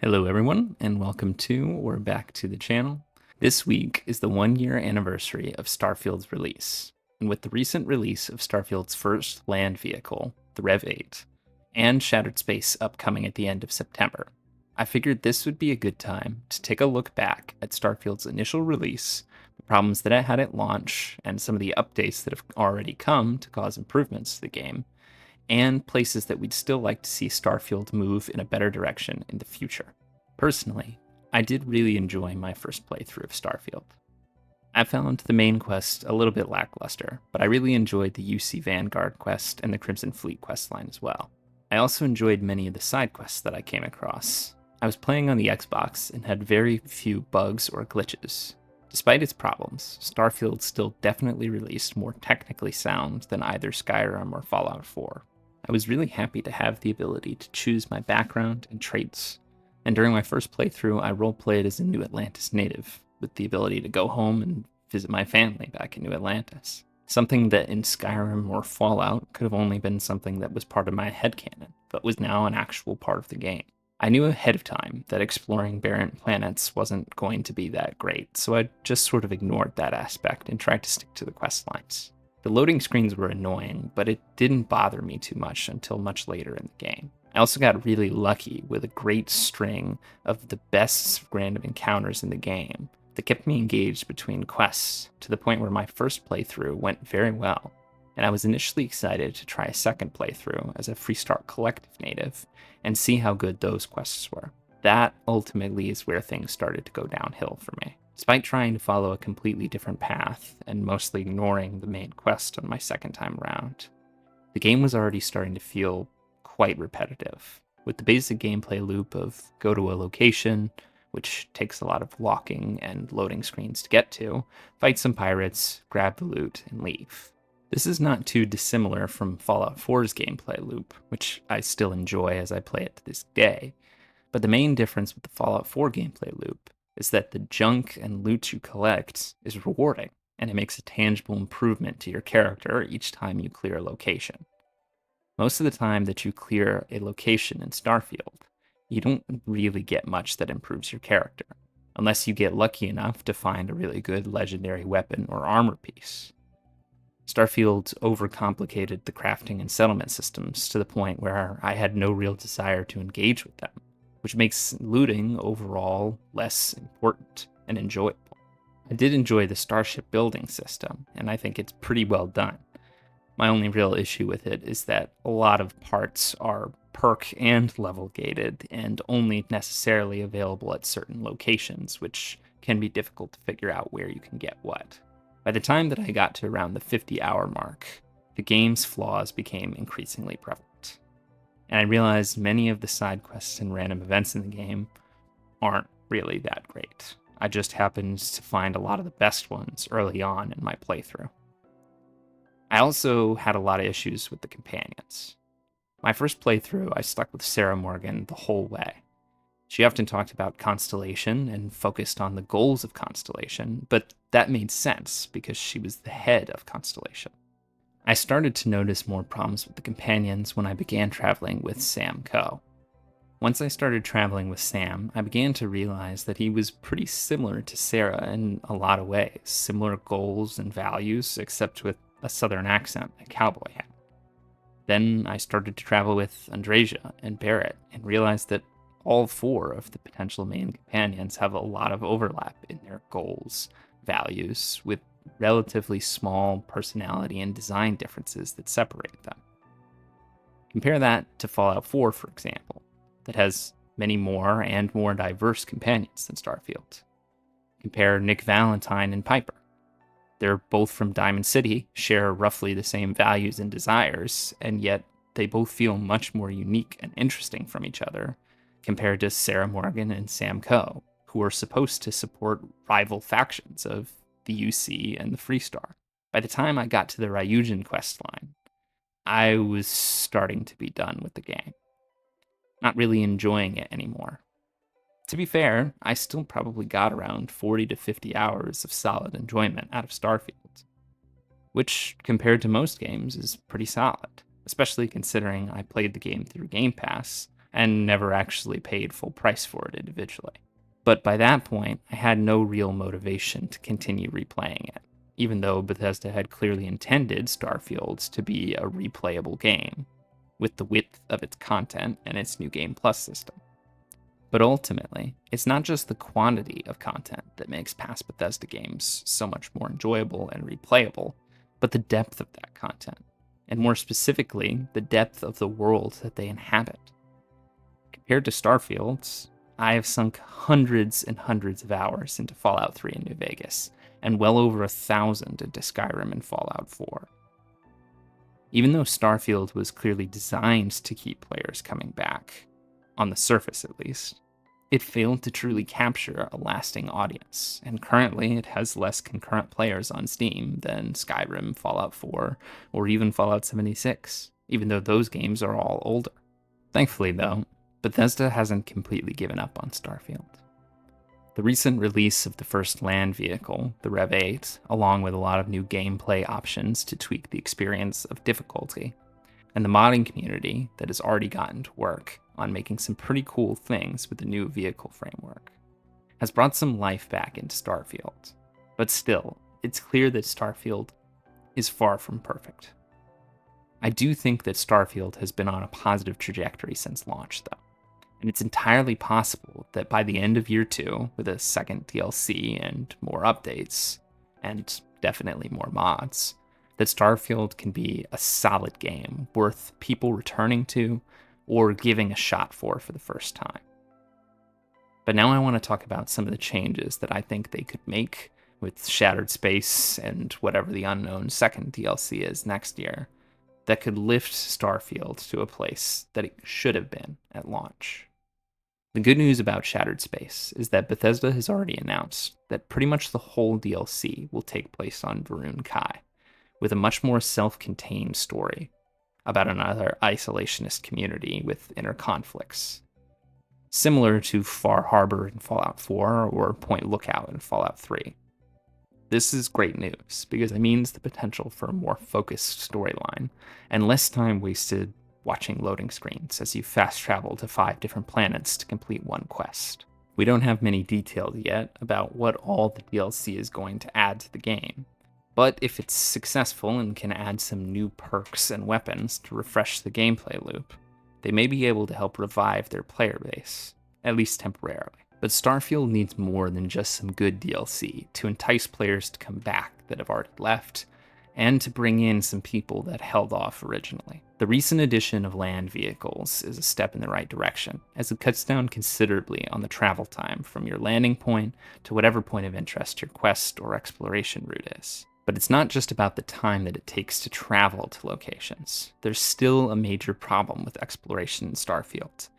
Hello everyone, and welcome to or back to the channel. This week is the 1-year anniversary of Starfield's release, and with the recent release of Starfield's first land vehicle, the Rev 8, and Shattered Space upcoming at the end of September, I figured this would be a good time to take a look back at Starfield's initial release, the problems that it had at launch, and some of the updates that have already come to cause improvements to the game, and places that we'd still like to see Starfield move in a better direction in the future. Personally, I did really enjoy my first playthrough of Starfield. I found the main quest a little bit lackluster, but I really enjoyed the UC Vanguard quest and the Crimson Fleet questline as well. I also enjoyed many of the side quests that I came across. I was playing on the Xbox and had very few bugs or glitches. Despite its problems, Starfield still definitely released more technically sound than either Skyrim or Fallout 4. I was really happy to have the ability to choose my background and traits, and during my first playthrough, I roleplayed as a New Atlantis native, with the ability to go home and visit my family back in New Atlantis. Something that in Skyrim or Fallout could have only been something that was part of my headcanon, but was now an actual part of the game. I knew ahead of time that exploring barren planets wasn't going to be that great, so I just sort of ignored that aspect and tried to stick to the quest lines. The loading screens were annoying, but it didn't bother me too much until much later in the game. I also got really lucky with a great string of the best random encounters in the game that kept me engaged between quests to the point where my first playthrough went very well, and I was initially excited to try a second playthrough as a Freestart Collective native and see how good those quests were. That ultimately is where things started to go downhill for me. Despite trying to follow a completely different path and mostly ignoring the main quest on my second time around, the game was already starting to feel quite repetitive, with the basic gameplay loop of go to a location, which takes a lot of walking and loading screens to get to, fight some pirates, grab the loot, and leave. This is not too dissimilar from Fallout 4's gameplay loop, which I still enjoy as I play it to this day, but the main difference with the Fallout 4 gameplay loop is that the junk and loot you collect is rewarding, and it makes a tangible improvement to your character each time you clear a location. Most of the time that you clear a location in Starfield, you don't really get much that improves your character, unless you get lucky enough to find a really good legendary weapon or armor piece. Starfield overcomplicated the crafting and settlement systems to the point where I had no real desire to engage with them, which makes looting overall less important and enjoyable. I did enjoy the starship building system, and I think it's pretty well done. My only real issue with it is that a lot of parts are perk and level gated and only necessarily available at certain locations, which can be difficult to figure out where you can get what. By the time that I got to around the 50-hour mark, the game's flaws became increasingly prevalent, and I realized many of the side quests and random events in the game aren't really that great. I just happened to find a lot of the best ones early on in my playthrough. I also had a lot of issues with the companions. My first playthrough, I stuck with Sarah Morgan the whole way. She often talked about Constellation and focused on the goals of Constellation, but that made sense because she was the head of Constellation. I started to notice more problems with the companions when I began traveling with Sam Coe. Once I started traveling with Sam, I began to realize that he was pretty similar to Sarah in a lot of ways, similar goals and values, except with a southern accent and a cowboy hat. Then I started to travel with Andrasia and Barrett and realized that all four of the potential main companions have a lot of overlap in their goals, values, with relatively small personality and design differences that separate them. Compare that to Fallout 4, for example, that has many more and more diverse companions than Starfield. Compare Nick Valentine and Piper. They're both from Diamond City, share roughly the same values and desires, and yet they both feel much more unique and interesting from each other compared to Sarah Morgan and Sam Coe, who are supposed to support rival factions of the UC and the Freestar. By the time I got to the Ryujin questline, I was starting to be done with the game, not really enjoying it anymore. To be fair, I still probably got around 40 to 50 hours of solid enjoyment out of Starfield, which compared to most games is pretty solid, especially considering I played the game through Game Pass and never actually paid full price for it individually. But by that point, I had no real motivation to continue replaying it, even though Bethesda had clearly intended Starfield to be a replayable game, with the width of its content and its New Game Plus system. But ultimately, it's not just the quantity of content that makes past Bethesda games so much more enjoyable and replayable, but the depth of that content, and more specifically, the depth of the world that they inhabit. Compared to Starfield, I have sunk hundreds and hundreds of hours into Fallout 3 and New Vegas, and well over 1,000 into Skyrim and Fallout 4. Even though Starfield was clearly designed to keep players coming back, on the surface at least, it failed to truly capture a lasting audience, and currently it has less concurrent players on Steam than Skyrim, Fallout 4, or even Fallout 76, even though those games are all older. Thankfully, though, Bethesda hasn't completely given up on Starfield. The recent release of the first land vehicle, the Rev 8, along with a lot of new gameplay options to tweak the experience of difficulty, and the modding community that has already gotten to work on making some pretty cool things with the new vehicle framework, has brought some life back into Starfield. But still, it's clear that Starfield is far from perfect. I do think that Starfield has been on a positive trajectory since launch, though. And it's entirely possible that by the end of year 2, with a second DLC and more updates, and definitely more mods, that Starfield can be a solid game worth people returning to or giving a shot for the first time. But now I want to talk about some of the changes that I think they could make with Shattered Space and whatever the unknown second DLC is next year that could lift Starfield to a place that it should have been at launch. The good news about Shattered Space is that Bethesda has already announced that pretty much the whole DLC will take place on Varun Kai, with a much more self-contained story about another isolationist community with inner conflicts, similar to Far Harbor in Fallout 4 or Point Lookout in Fallout 3. This is great news because it means the potential for a more focused storyline and less time wasted watching loading screens as you fast travel to 5 different planets to complete one quest. We don't have many details yet about what all the DLC is going to add to the game, but if it's successful and can add some new perks and weapons to refresh the gameplay loop, they may be able to help revive their player base, at least temporarily. But Starfield needs more than just some good DLC to entice players to come back that have already left, and to bring in some people that held off originally. The recent addition of land vehicles is a step in the right direction, as it cuts down considerably on the travel time from your landing point to whatever point of interest your quest or exploration route is. But it's not just about the time that it takes to travel to locations. There's still a major problem with exploration in Starfield.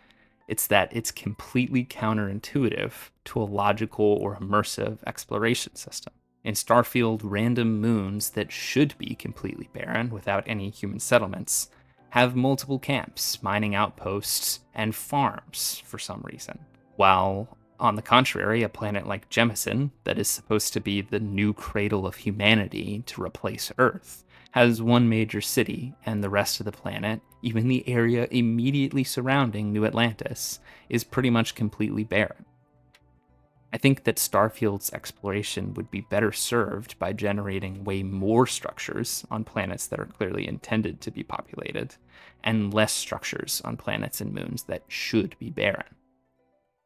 It's that it's completely counterintuitive to a logical or immersive exploration system. In Starfield, random moons that should be completely barren without any human settlements have multiple camps, mining outposts, and farms for some reason. While, on the contrary, a planet like Jemison, that is supposed to be the new cradle of humanity to replace Earth, has one major city, and the rest of the planet, even the area immediately surrounding New Atlantis, is pretty much completely barren. I think that Starfield's exploration would be better served by generating way more structures on planets that are clearly intended to be populated, and less structures on planets and moons that should be barren.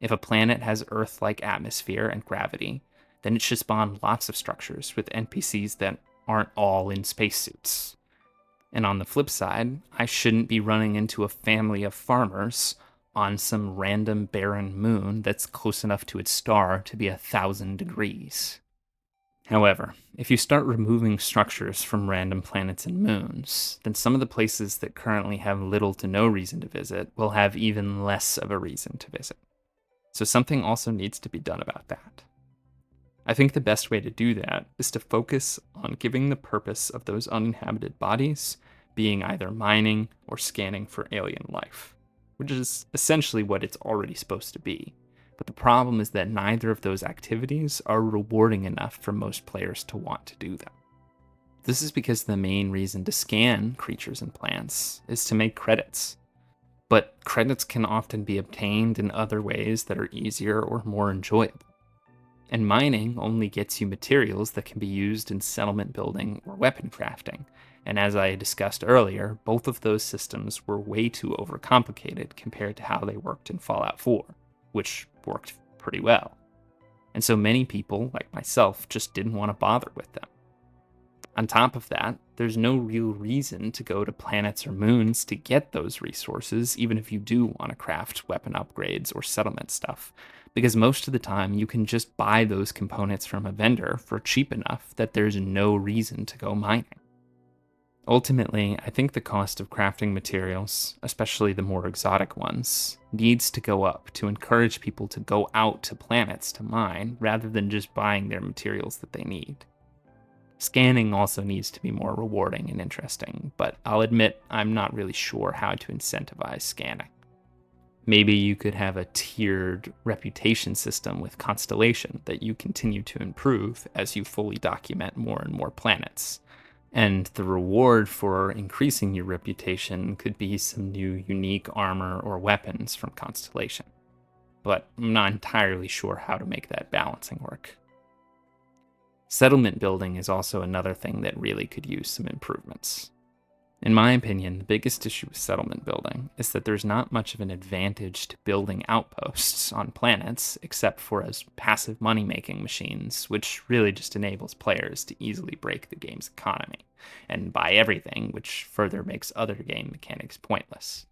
If a planet has Earth-like atmosphere and gravity, then it should spawn lots of structures with NPCs that aren't all in spacesuits. And on the flip side, I shouldn't be running into a family of farmers on some random barren moon that's close enough to its star to be 1,000 degrees. However, if you start removing structures from random planets and moons, then some of the places that currently have little to no reason to visit will have even less of a reason to visit. So something also needs to be done about that. I think the best way to do that is to focus on giving the purpose of those uninhabited bodies being either mining or scanning for alien life, which is essentially what it's already supposed to be. But the problem is that neither of those activities are rewarding enough for most players to want to do them. This is because the main reason to scan creatures and plants is to make credits. but credits can often be obtained in other ways that are easier or more enjoyable. And mining only gets you materials that can be used in settlement building or weapon crafting. And as I discussed earlier, both of those systems were way too overcomplicated compared to how they worked in Fallout 4, which worked pretty well. And so many people, like myself, just didn't want to bother with them. On top of that, there's no real reason to go to planets or moons to get those resources, even if you do want to craft weapon upgrades or settlement stuff, because most of the time you can just buy those components from a vendor for cheap enough that there's no reason to go mining. Ultimately, I think the cost of crafting materials, especially the more exotic ones, needs to go up to encourage people to go out to planets to mine rather than just buying their materials that they need. Scanning also needs to be more rewarding and interesting, but I'll admit I'm not really sure how to incentivize scanning. Maybe you could have a tiered reputation system with Constellation that you continue to improve as you fully document more and more planets. And the reward for increasing your reputation could be some new unique armor or weapons from Constellation. But I'm not entirely sure how to make that balancing work. Settlement building is also another thing that really could use some improvements. In my opinion, the biggest issue with settlement building is that there's not much of an advantage to building outposts on planets except for as passive money-making machines, which really just enables players to easily break the game's economy and buy everything, which further makes other game mechanics pointless.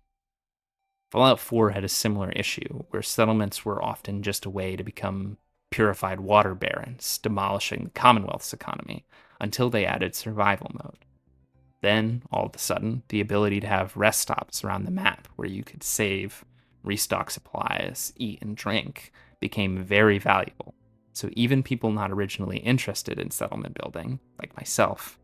Fallout 4 had a similar issue, where settlements were often just a way to become purified water barons, demolishing the Commonwealth's economy, until they added survival mode. Then, all of a sudden, the ability to have rest stops around the map where you could save, restock supplies, eat, and drink became very valuable. So even people not originally interested in settlement building, like myself,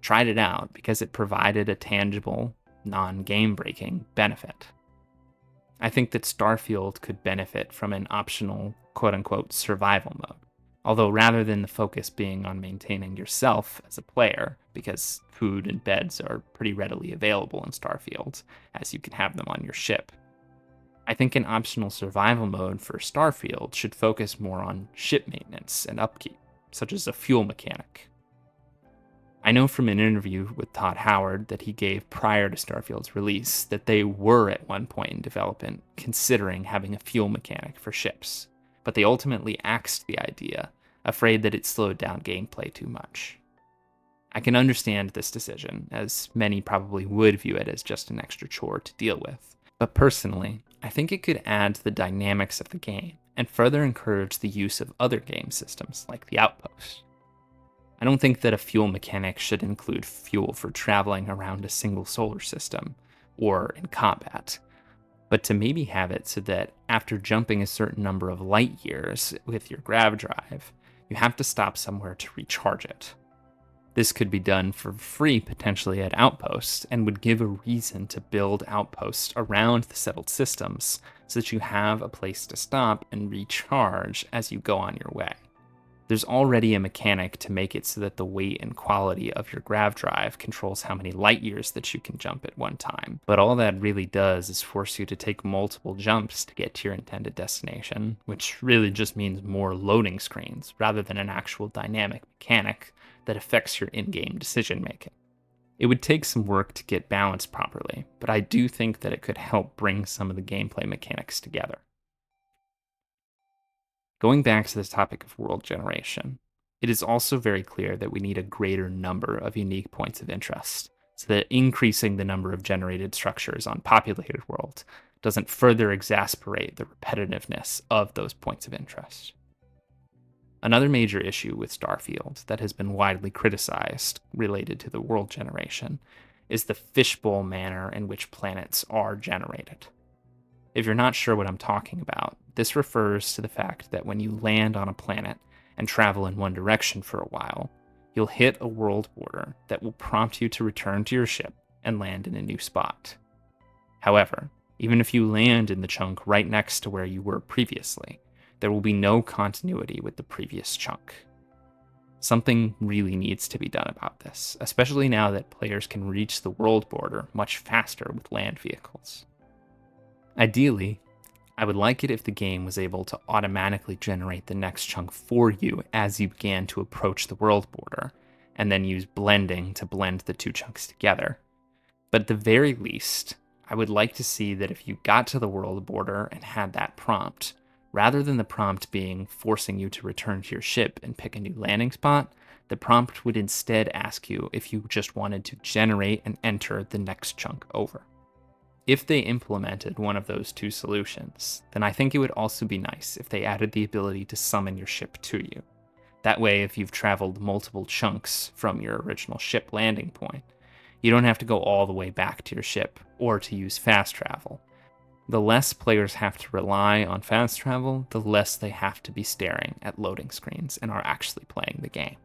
tried it out because it provided a tangible, non-game breaking benefit. I think that Starfield could benefit from an optional, quote-unquote, survival mode. Although rather than the focus being on maintaining yourself as a player, because food and beds are pretty readily available in Starfield, as you can have them on your ship, I think an optional survival mode for Starfield should focus more on ship maintenance and upkeep, such as a fuel mechanic. I know from an interview with Todd Howard that he gave prior to Starfield's release that they were at one point in development considering having a fuel mechanic for ships, but they ultimately axed the idea, afraid that it slowed down gameplay too much. I can understand this decision, as many probably would view it as just an extra chore to deal with, but personally, I think it could add to the dynamics of the game and further encourage the use of other game systems like the Outpost. I don't think that a fuel mechanic should include fuel for traveling around a single solar system or in combat, but to maybe have it so that after jumping a certain number of light years with your grav drive, you have to stop somewhere to recharge it. This could be done for free potentially at outposts and would give a reason to build outposts around the settled systems so that you have a place to stop and recharge as you go on your way. There's already a mechanic to make it so that the weight and quality of your grav drive controls how many light years that you can jump at one time, but all that really does is force you to take multiple jumps to get to your intended destination, which really just means more loading screens rather than an actual dynamic mechanic that affects your in-game decision making. It would take some work to get balanced properly, but I do think that it could help bring some of the gameplay mechanics together. Going back to the topic of world generation, it is also very clear that we need a greater number of unique points of interest, so that increasing the number of generated structures on populated worlds doesn't further exasperate the repetitiveness of those points of interest. Another major issue with Starfield that has been widely criticized related to the world generation is the fishbowl manner in which planets are generated. If you're not sure what I'm talking about, this refers to the fact that when you land on a planet and travel in one direction for a while, you'll hit a world border that will prompt you to return to your ship and land in a new spot. However, even if you land in the chunk right next to where you were previously, there will be no continuity with the previous chunk. Something really needs to be done about this, especially now that players can reach the world border much faster with land vehicles. Ideally, I would like it if the game was able to automatically generate the next chunk for you as you began to approach the world border, and then use blending to blend the two chunks together. But at the very least, I would like to see that if you got to the world border and had that prompt, rather than the prompt being forcing you to return to your ship and pick a new landing spot, the prompt would instead ask you if you just wanted to generate and enter the next chunk over. If they implemented one of those two solutions, then I think it would also be nice if they added the ability to summon your ship to you. That way, if you've traveled multiple chunks from your original ship landing point, you don't have to go all the way back to your ship or to use fast travel. The less players have to rely on fast travel, the less they have to be staring at loading screens and are actually playing the game.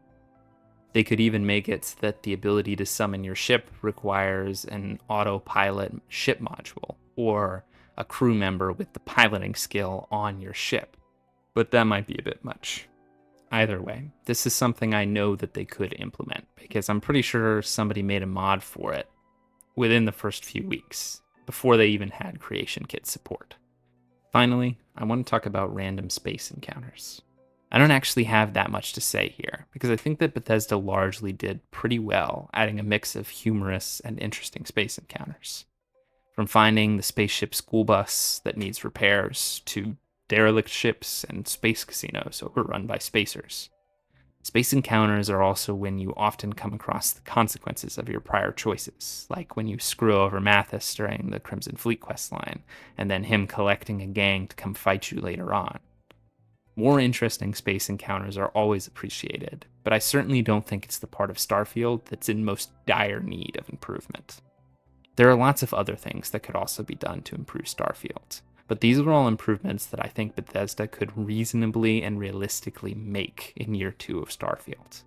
They could even make it so that the ability to summon your ship requires an autopilot ship module or a crew member with the piloting skill on your ship. But that might be a bit much. Either way, this is something I know that they could implement because I'm pretty sure somebody made a mod for it within the first few weeks, before they even had Creation Kit support. Finally, I want to talk about random space encounters. I don't actually have that much to say here, because I think that Bethesda largely did pretty well adding a mix of humorous and interesting space encounters. From finding the spaceship school bus that needs repairs, to derelict ships and space casinos overrun by spacers. Space encounters are also when you often come across the consequences of your prior choices, like when you screw over Mathis during the Crimson Fleet questline, and then him collecting a gang to come fight you later on. More interesting space encounters are always appreciated, but I certainly don't think it's the part of Starfield that's in most dire need of improvement. There are lots of other things that could also be done to improve Starfield, but these are all improvements that I think Bethesda could reasonably and realistically make in year 2 of Starfield.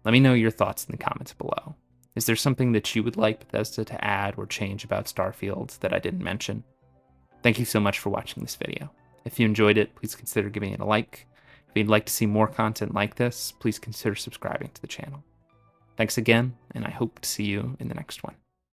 Let me know your thoughts in the comments below. Is there something that you would like Bethesda to add or change about Starfield that I didn't mention? Thank you so much for watching this video. If you enjoyed it, please consider giving it a like. If you'd like to see more content like this, please consider subscribing to the channel. Thanks again, and I hope to see you in the next one.